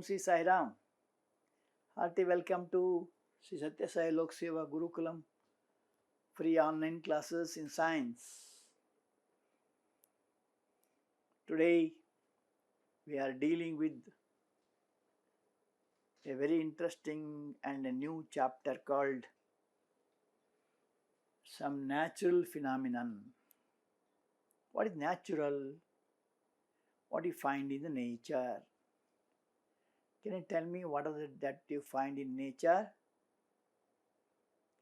Sri Sai Ram. Hearty welcome to Sri Sathya Sai Lok Seva Gurukulam free online classes in science. Today we are dealing with a very interesting and a new chapter called Some Natural Phenomenon. What is natural? What you find in the nature? Can you tell me what is it that you find in nature?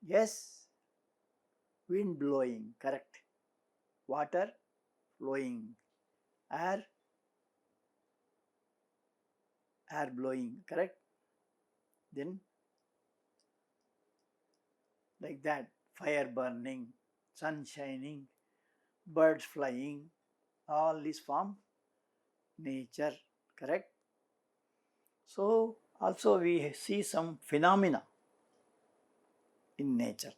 Yes, wind blowing, correct. Water flowing, air blowing, correct. Then like that, fire burning, sun shining, birds flying, all this form nature, correct. So also we see some phenomena in nature.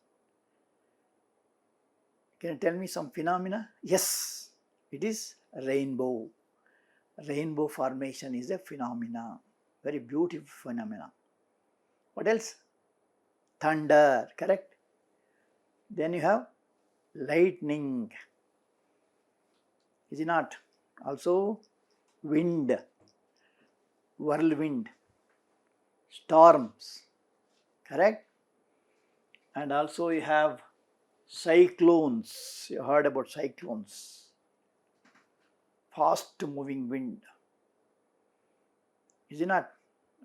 Can you tell me some phenomena? Yes, it is rainbow. Rainbow formation is a phenomena, very beautiful phenomena. What else? Thunder, correct. Then you have lightning, is it not? Also wind, whirlwind, storms, correct. And also you have cyclones. You heard about cyclones, fast moving wind, is it not?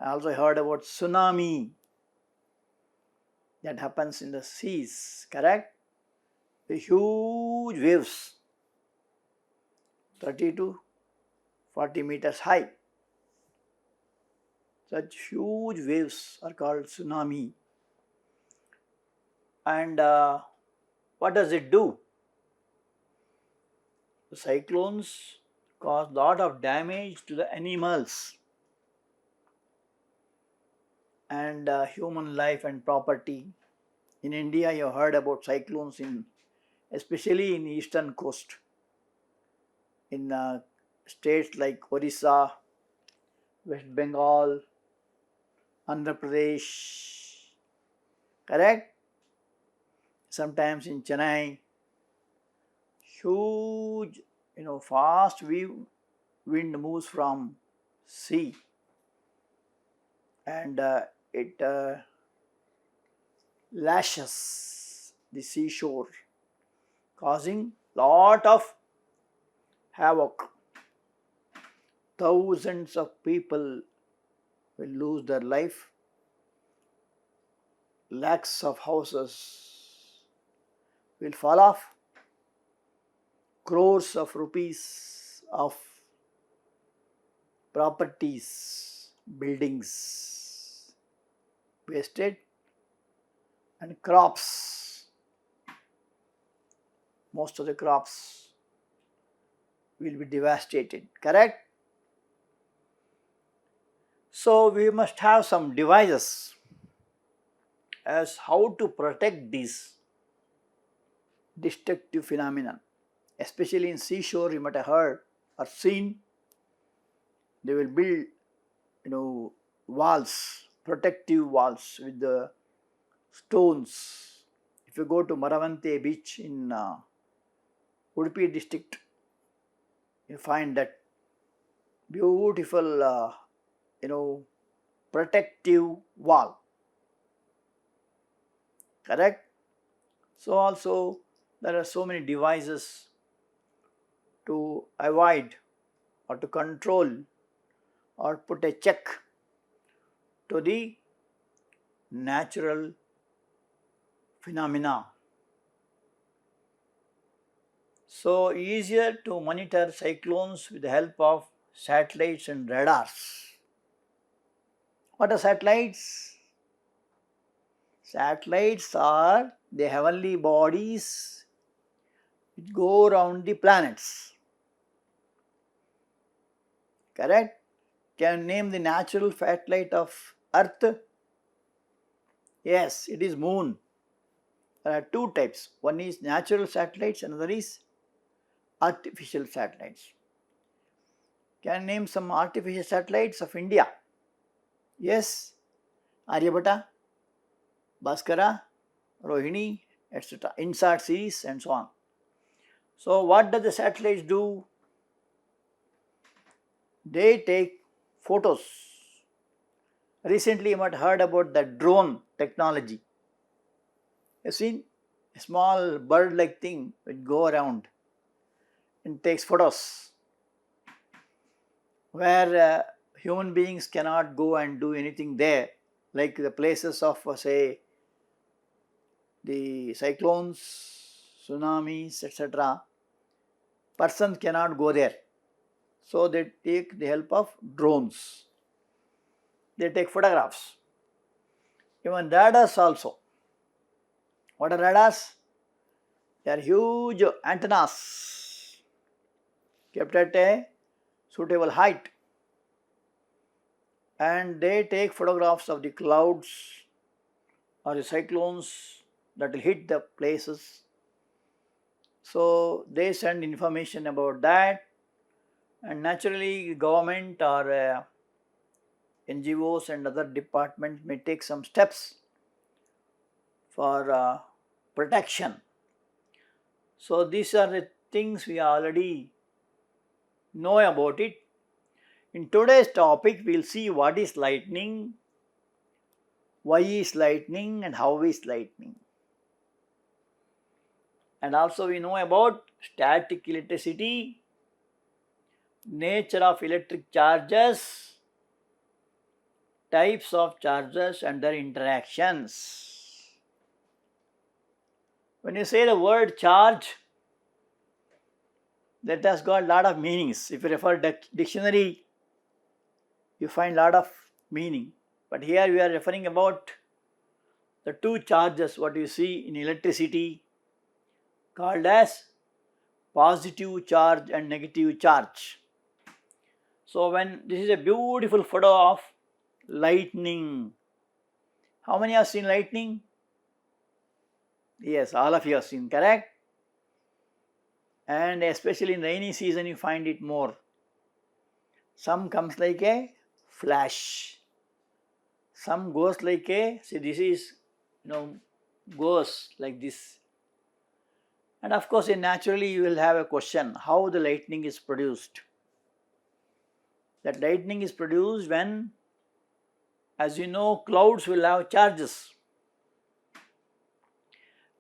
I also heard about tsunami that happens in the seas, correct. The huge waves, 30 to 40 meters high. Such huge waves are called tsunami. And what does it do? The cyclones cause a lot of damage to the animals and human life and property. In India, you heard about cyclones especially in eastern coast, in states like Orissa, West Bengal, Andhra Pradesh, correct. Sometimes in Chennai, huge, fast wind moves from sea, and it lashes the seashore, causing lot of havoc. Thousands of people will lose their life. Lakhs of houses will fall off. Crores of rupees of properties, buildings wasted, and crops. Most of the crops will be devastated, correct? So we must have some devices as how to protect these destructive phenomena. Especially in seashore, you might have heard or seen, they will build, walls, protective walls with the stones. If you go to Maravante beach in Udupi district, you find that beautiful, protective wall, correct. So also there are so many devices to avoid or to control or put a check to the natural phenomena. So easier to monitor cyclones with the help of satellites and radars. What are satellites? Satellites are the heavenly bodies which go around the planets, correct. Can you name the natural satellite of Earth? Yes, it is Moon. There are two types. One is natural satellites, another is artificial satellites. Can you name some artificial satellites of India? Yes, Aryabhata, Bhaskara, Rohini, etc. INSAT series and so on. So what does the satellites do? They take photos. Recently you might have heard about the drone technology. You've seen a small bird-like thing which go around and takes photos where human beings cannot go and do anything there, like the places of say the cyclones, tsunamis, etc. Persons cannot go there. So they take the help of drones. They take photographs. Even radars also. What are radars? They are huge antennas kept at a suitable height, and they take photographs of the clouds or the cyclones that will hit the places. So they send information about that, and naturally government or NGOs and other departments may take some steps for protection. So these are the things we already know about it. In today's topic, we will see what is lightning, why is lightning, and how is lightning. And also we know about static electricity, nature of electric charges, types of charges and their interactions. When you say the word charge, that has got a lot of meanings. If you refer to dictionary, you find a lot of meaning. But here we are referring about the two charges, what you see in electricity, called as positive charge and negative charge. So when this is a beautiful photo of lightning. How many have seen lightning? Yes, all of you have seen, correct? And especially in rainy season you find it more. Some comes like a flash. Some goes like a, see this is, goes like this. And of course naturally you will have a question, how the lightning is produced. That lightning is produced when, as you know, clouds will have charges.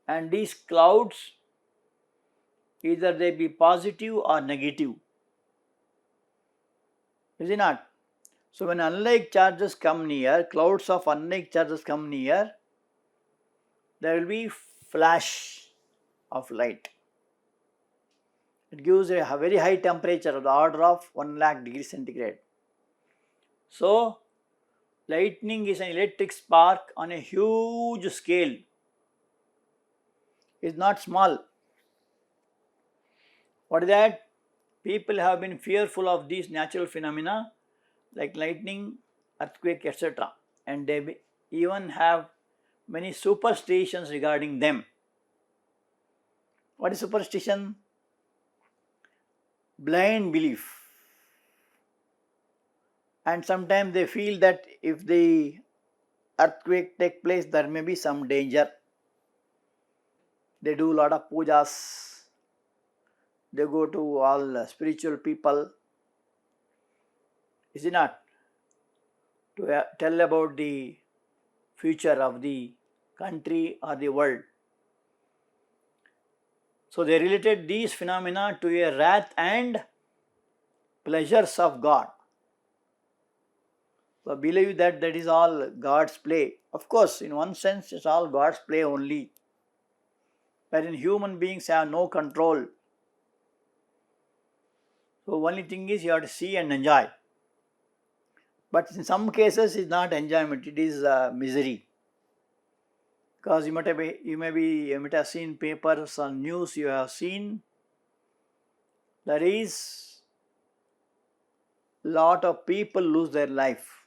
And these clouds, either they be positive or negative. Is it not? So when unlike charges come near, clouds of unlike charges come near, there will be flash of light. It gives a very high temperature of the order of 1 lakh degrees centigrade. So lightning is an electric spark on a huge scale. It's not small. What is that? People have been fearful of these natural phenomena like lightning, earthquake, etc. And they even have many superstitions regarding them. What is superstition? Blind belief. And sometimes they feel that if the earthquake takes place, there may be some danger. They do a lot of pujas. They go to all spiritual people. Is it not? To tell about the future of the country or the world. So they related these phenomena to a wrath and pleasures of God. So believe that that is all God's play. Of course, in one sense, it's all God's play only. Wherein human beings have no control. So only thing is you have to see and enjoy. But in some cases it's not enjoyment, it is misery. Because you might have seen papers or news, you have seen there is lot of people lose their life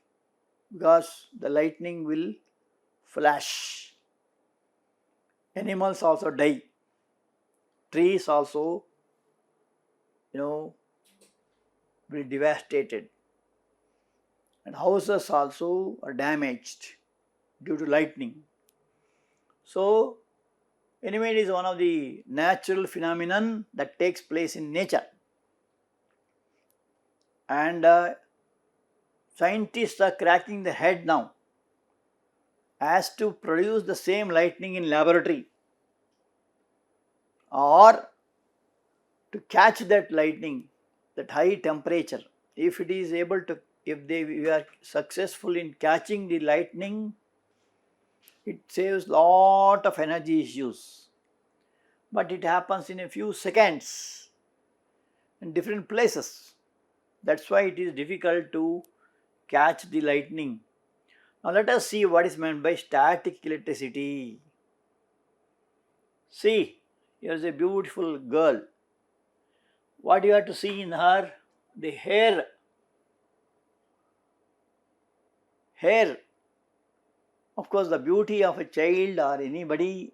because the lightning will flash. Animals also die. Trees also, will be devastated. and houses also are damaged due to lightning. So, anyway, it is one of the natural phenomenon that takes place in nature, and scientists are cracking the head now as to produce the same lightning in laboratory, or to catch that lightning, that high temperature. If it is able to, if we are successful in catching the lightning, it saves lot of energy issues. But it happens in a few seconds in different places. That's why it is difficult to catch the lightning. Now let us see what is meant by static electricity. See, here is a beautiful girl. What you have to see in her? The hair. Hair. Of course, the beauty of a child or anybody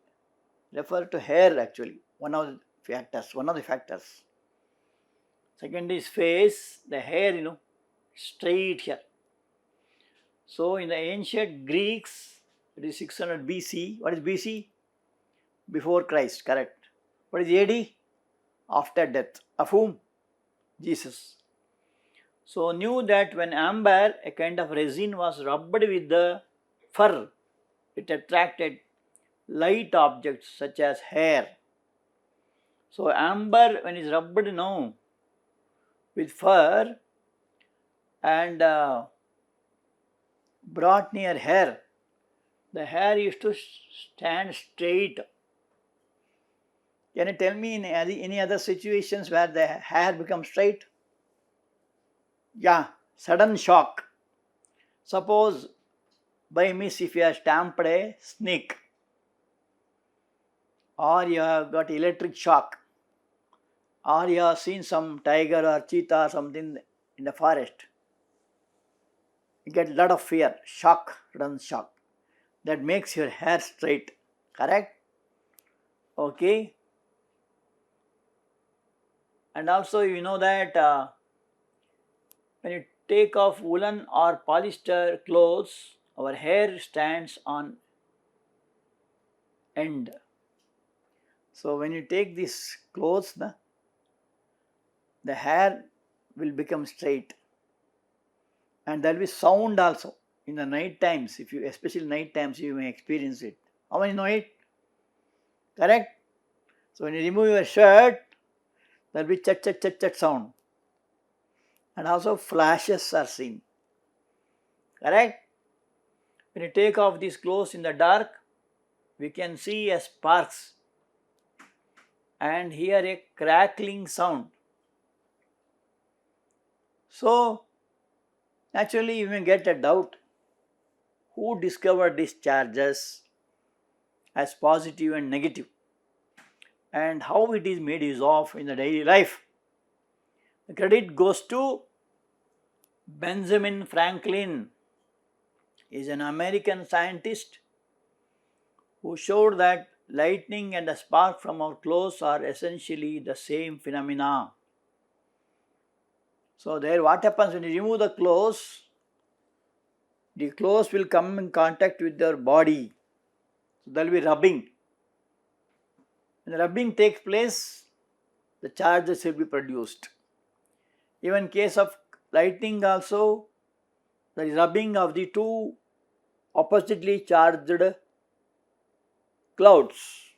refer to hair actually. One of the factors. Second is face, the hair, straight here. So in the ancient Greeks, it is 600 BC. What is BC? Before Christ, correct. What is AD? After death. Of whom? Jesus. So knew that when amber, a kind of resin, was rubbed with the fur, it attracted light objects such as hair. So amber, when it is rubbed now with fur and brought near hair, the hair used to stand straight. Can you tell me in any other situations where the hair becomes straight? Yeah, sudden shock. Suppose by miss if you have stamped a snake, or you have got electric shock, or you have seen some tiger or cheetah or something in the forest, you get a lot of fear, shock, sudden shock. That makes your hair straight, correct? Okay. And also you know that when you take off woolen or polyester clothes, our hair stands on end. So when you take these clothes, the hair will become straight, and there will be sound also in the night times. If you, especially night times, you may experience it. How many know it? Correct? So when you remove your shirt, there will be chat chat chat chat sound, and also flashes are seen. Correct? When you take off these clothes in the dark, we can see a sparks and hear a crackling sound. So naturally you may get a doubt, who discovered these charges as positive and negative, and how it is made use of in the daily life. The credit goes to Benjamin Franklin. He is an American scientist who showed that lightning and a spark from our clothes are essentially the same phenomena. So there what happens when you remove the clothes will come in contact with your body. So there will be rubbing. When the rubbing takes place, the charges will be produced. Even in case of lightning also, there is rubbing of the two oppositely charged clouds.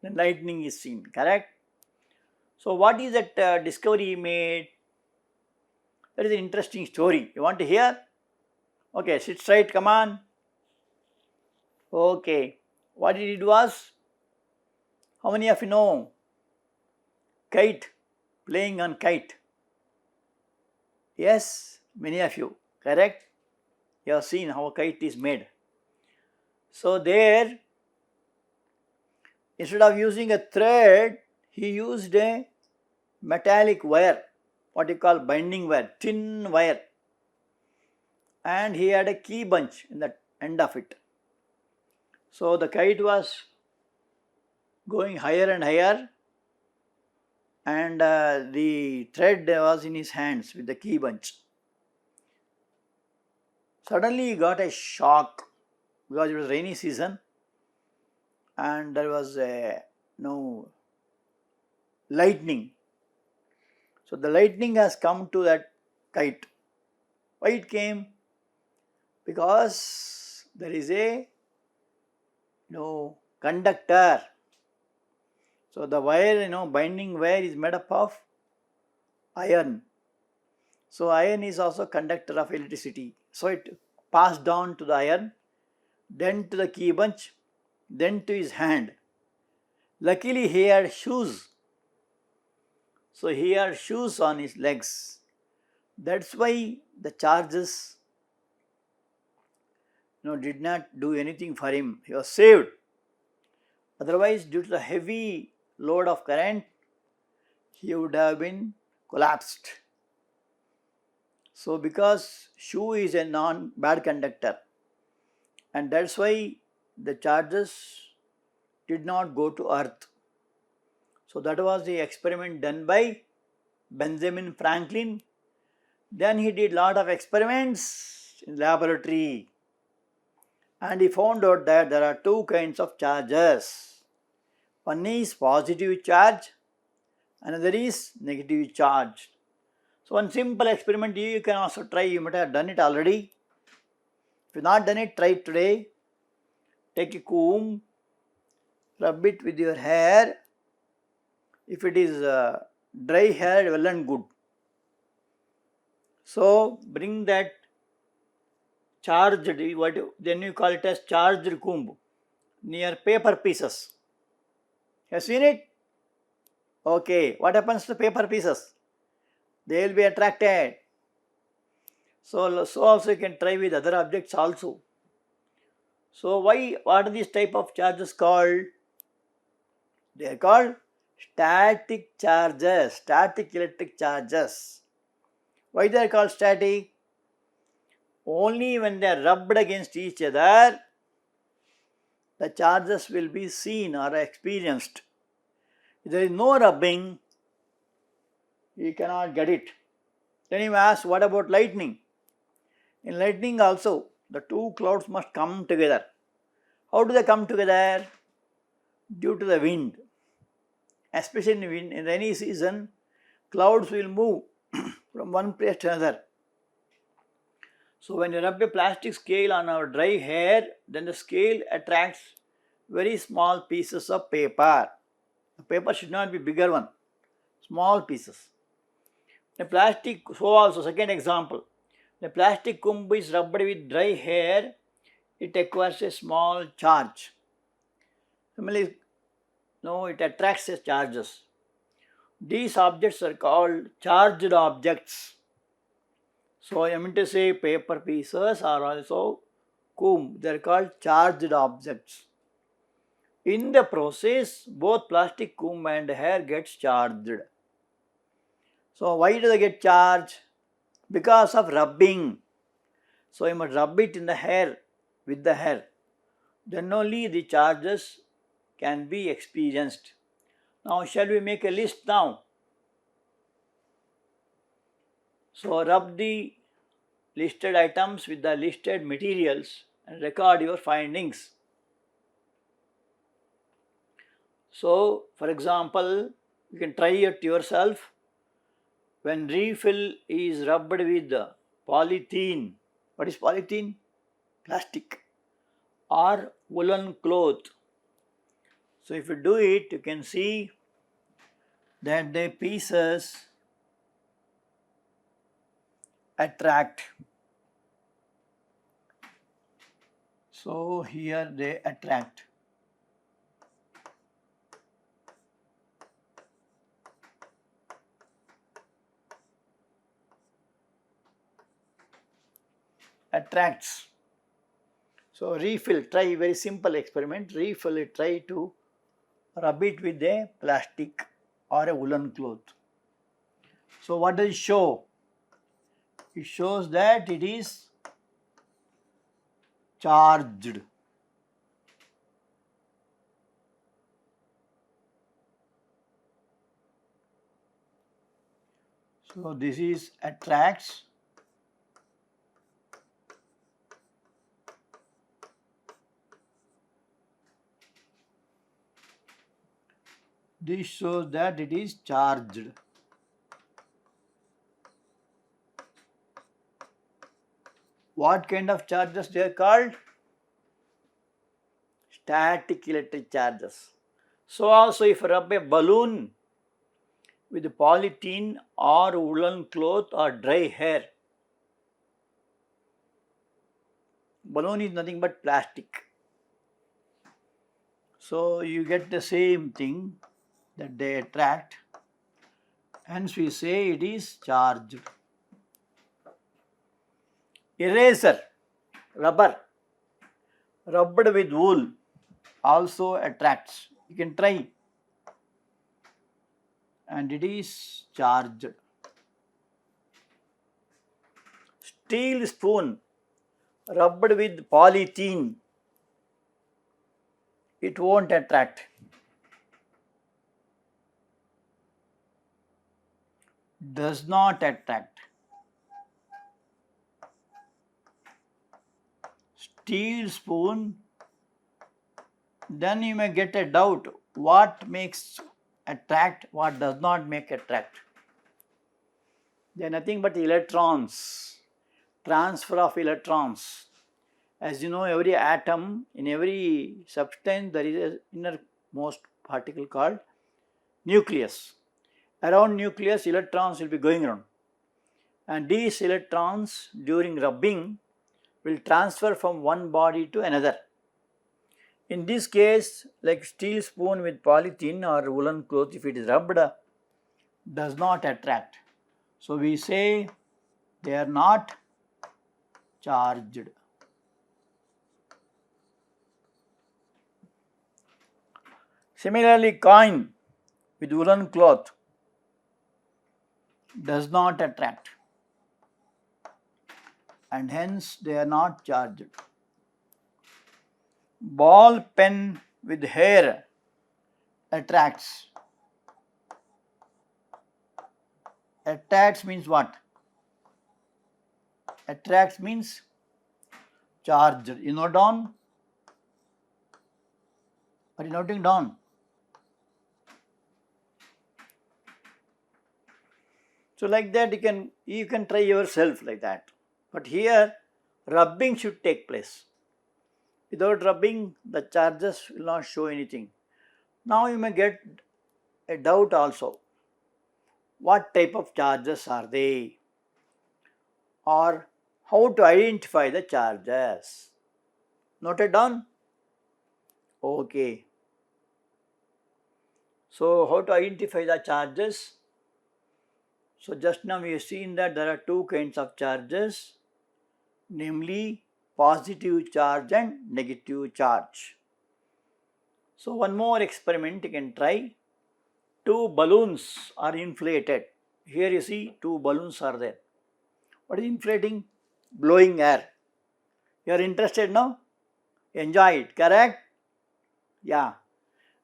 Then lightning is seen, correct? So what is that discovery he made? That is an interesting story. You want to hear? Okay, sit straight, come on. Okay, what he did was, how many of you know kite, playing on kite? Yes, many of you, correct? You have seen how a kite is made. So there, instead of using a thread, he used a metallic wire, what you call binding wire, thin wire, and he had a key bunch in the end of it. So the kite was going higher and higher, and the thread was in his hands with the key bunch. Suddenly he got a shock because it was rainy season and there was a lightning. So the lightning has come to that kite. Why it came? Because there is a conductor. So the wire, binding wire is made up of iron. So iron is also conductor of electricity. So it passed down to the iron, then to the key bunch, then to his hand. Luckily he had shoes. So he had shoes on his legs. That's why the charges did not do anything for him. He was saved. Otherwise, due to the heavy load of current, he would have been collapsed. So because shoe is a non-bad conductor, and that's why the charges did not go to earth. So that was the experiment done by Benjamin Franklin. Then he did lot of experiments in laboratory and he found out that there are two kinds of charges. One is positive charge, another is negative charge. So one simple experiment you can also try. You might have done it already. If you not done it, try it today. Take a comb, rub it with your hair. If it is dry hair, well and good. So bring that charged, then you call it as charged comb near paper pieces. Have you seen it? Okay, what happens to paper pieces? They will be attracted. So also you can try with other objects also. So what are these type of charges called? They are called static charges, static electric charges. Why they are called static? Only when they are rubbed against each other, the charges will be seen or experienced. If there is no rubbing, you cannot get it. Then you ask, what about lightning? In lightning also, the two clouds must come together. How do they come together? Due to the wind. Especially in rainy season, clouds will move from one place to another. So when you rub a plastic scale on our dry hair, then the scale attracts very small pieces of paper. The paper should not be bigger one, small pieces. The plastic, so also second example, the plastic comb is rubbed with dry hair, it acquires a small charge. Similarly, it attracts the charges. These objects are called charged objects. So I mean to say paper pieces are also comb. They are called charged objects. In the process, both plastic comb and hair gets charged. So why do they get charged? Because of rubbing. So you must rub it in the hair, with the hair. Then only the charges can be experienced. Now shall we make a list now? So rub the listed items with the listed materials and record your findings. So for example, you can try it yourself. When refill is rubbed with polythene, what is polythene? Plastic or woolen cloth. So if you do it, you can see that the pieces attract. So here they attract. Attracts. So refill, try very simple experiment. Refill it, try to rub it with a plastic or a woolen cloth. So what does it show? It shows that it is charged. So this is attracts This shows that it is charged. What kind of charges they are called? Static electric charges. So also if you rub a balloon with polythene or woolen cloth or dry hair, balloon is nothing but plastic. So you get the same thing that they attract. Hence we say it is charged. Eraser, rubber, rubbed with wool also attracts. You can try. And it is charged. Steel spoon rubbed with polythene, it won't attract. Does not attract. Steel spoon, then you may get a doubt what makes attract, what does not make attract. They are nothing but electrons, transfer of electrons. As you know, every atom, in every substance, there is an innermost particle called nucleus. Around nucleus, electrons will be going around. And these electrons, during rubbing, will transfer from one body to another. In this case, like steel spoon with polythene or woolen cloth, if it is rubbed, does not attract. So we say they are not charged. Similarly, coin with woolen cloth does not attract, and hence they are not charged. Ball pen with hair attracts. Attracts means what? Attracts means charged. You know down? Are you noting down? So like that you can try yourself like that. But here rubbing should take place. Without rubbing, the charges will not show anything. Now you may get a doubt also. What type of charges are they? Or how to identify the charges? Noted down? Okay. So how to identify the charges? So just now we have seen that there are two kinds of charges, namely positive charge and negative charge. So one more experiment you can try. Two balloons are inflated. Here you see two balloons are there. What is inflating? Blowing air. You are interested now? Enjoy it, correct? Yeah.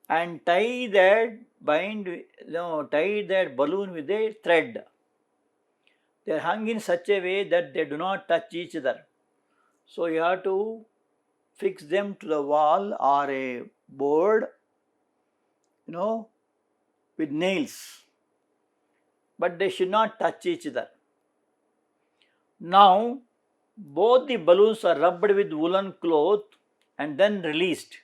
And tie that balloon with a thread. They are hung in such a way that they do not touch each other. So you have to fix them to the wall or a board, with nails. But they should not touch each other. Now, both the balloons are rubbed with woolen cloth and then released.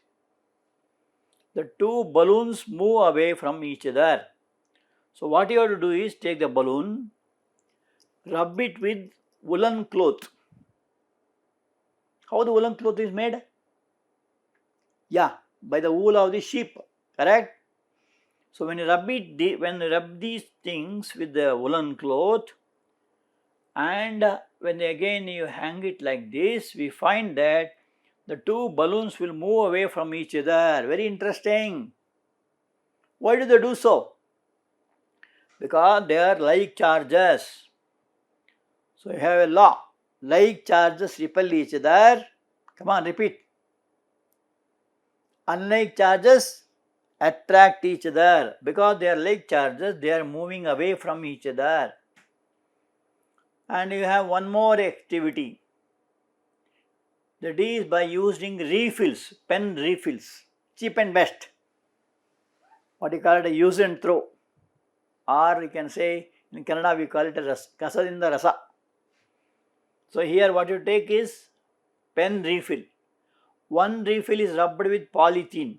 The two balloons move away from each other. So what you have to do is take the balloon, rub it with woolen cloth. How the woolen cloth is made? Yeah, by the wool of the sheep, correct? So when you rub these things with the woolen cloth, and when again you hang it like this, we find that the two balloons will move away from each other. Very interesting. Why do they do so? Because they are like charges. So you have a law. Like charges repel each other. Come on, repeat. Unlike charges attract each other. Because they are like charges, they are moving away from each other. And you have one more activity. That is by using refills, pen refills, cheap and best. what you call it a use and throw, or you can say in Kannada we call it a kasadinda rasa. So here what you take is pen refill. One refill is rubbed with polythene.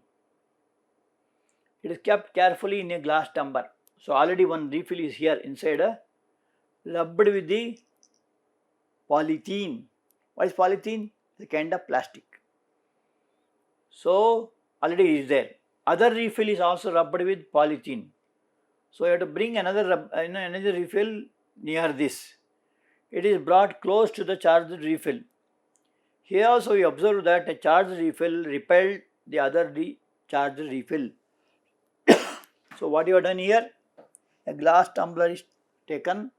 It is kept carefully in a glass tumbler. So already one refill is here inside, rubbed with the polythene. What is polythene? It's a kind of plastic. So already it is there. Other refill is also rubbed with polythene. So you have to bring another refill near this. It is brought close to the charged refill. Here also we observe that a charged refill repelled the other charged refill. So what you have done here? A glass tumbler is taken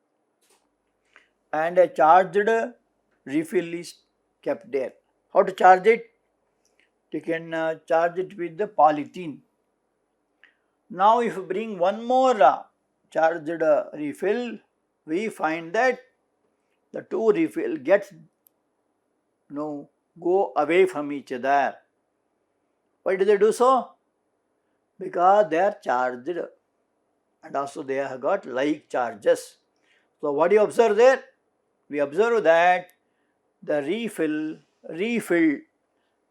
and a charged refill is kept there. How to charge it? You can charge it with the polythene. Now if you bring one more charged refill, we find that the two refill go away from each other. Why do they do so? Because they are charged and also they have got like charges. So what do you observe there? We observe that the refill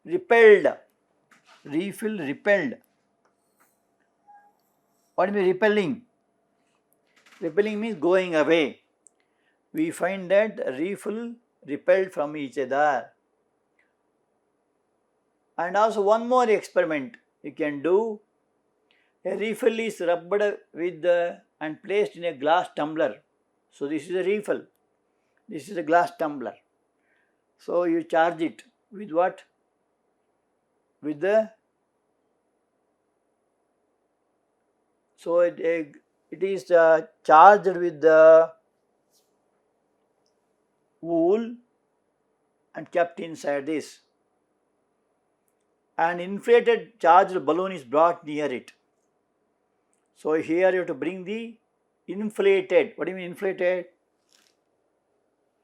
repelled. What do you mean repelling? Repelling means going away. We find that refill repelled from each other. And also one more experiment you can do. A refill is rubbed with and placed in a glass tumbler. So this is a refill. This is a glass tumbler. So you charge it with what? With the it is charged with the wool and kept inside this. An inflated charged balloon is brought near it. So here you have to bring the inflated. What do you mean inflated?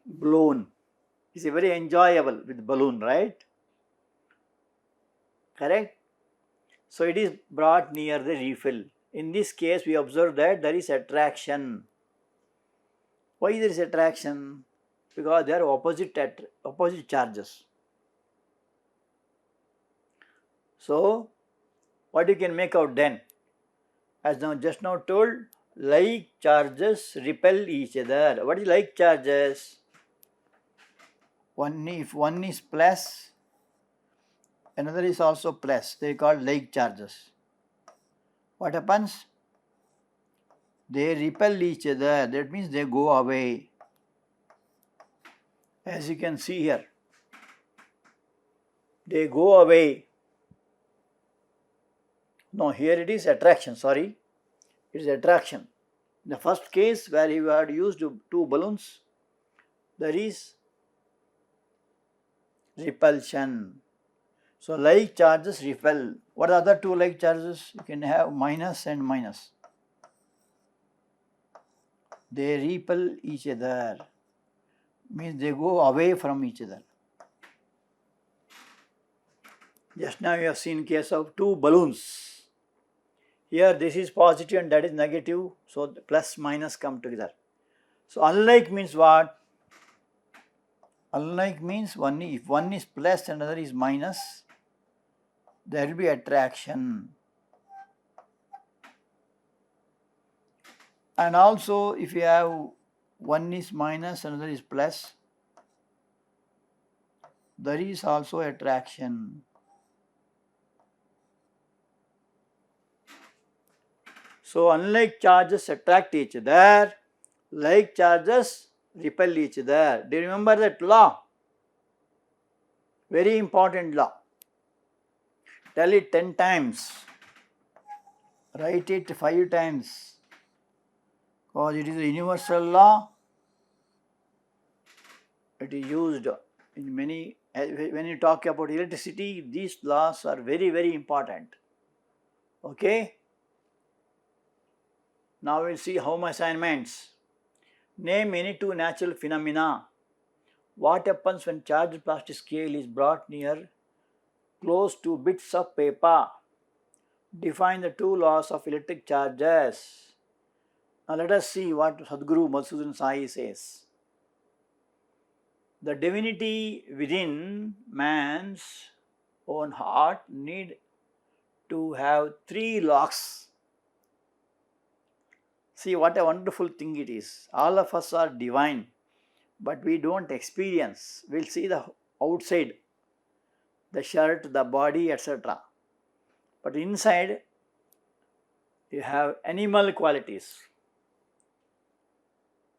Balloon. It's a very enjoyable with balloon, right? Correct? So it is brought near the refill. In this case, we observe that there is attraction. Why there is attraction? Because they are opposite charges. So, what you can make out then? As now just now told, like charges repel each other. What is like charges? If one is plus, another is also plus. They are called like charges. What happens? They repel each other. That means they go away. As you can see here, they go away. No, here it is attraction, sorry. It is attraction. In the first case where you had used two balloons, there is repulsion. So like charges repel. What are the other two like charges? You can have minus and minus. They repel each other. Means they go away from each other. Just now you have seen case of two balloons. Here this is positive and that is negative, so the plus minus come together. So unlike means what? Unlike means if one is plus and another is minus, there will be attraction. And also if you have one is minus, another is plus, there is also attraction. So unlike charges attract each other, like charges repel each other. Do you remember that law? Very important law. Tell it 10 times. Write it 5 times. Because it is a universal law. It is used in many, when you talk about electricity, these laws are very, very important. Okay? Now we will see home assignments. Name any two natural phenomena. What happens when charged plastic scale is brought close to bits of paper? define the two laws of electric charges. Now let us see what Sadhguru Madhusudan Sai says. The divinity within man's own heart need to have three locks. See what a wonderful thing it is. All of us are divine, but we don't experience. We'll see the outside, the shirt, the body, etc. But inside, you have animal qualities.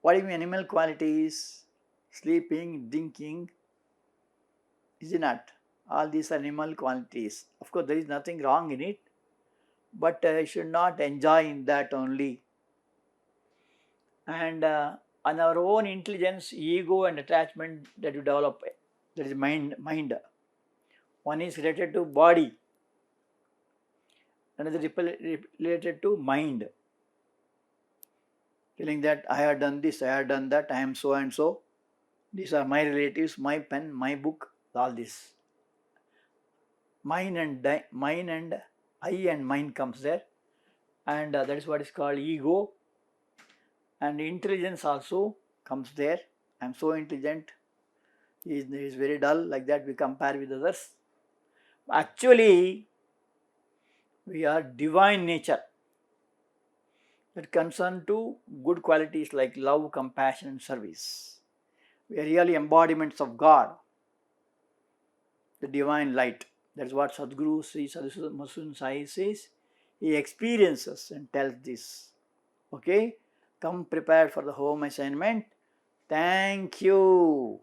What do you mean animal qualities? Sleeping, drinking, is it not? All these are animal qualities. Of course, there is nothing wrong in it, but you should not enjoy in that only. And on our own intelligence, ego and attachment that you develop, that is mind. One is related to body, another related to mind. Feeling that I have done this, I have done that, I am so and so. These are my relatives, my pen, my book, all this. Mine and I and mine comes there, and that is what is called ego. And intelligence also comes there. I am so intelligent, he is very dull, like that we compare with others. Actually, we are divine nature that concern to good qualities like love, compassion and service. We are really embodiments of God, the divine light. That is what Sadhguru Sri Madhusudan Sai says. He experiences and tells this. Okay, come prepared for the home assignment. Thank you.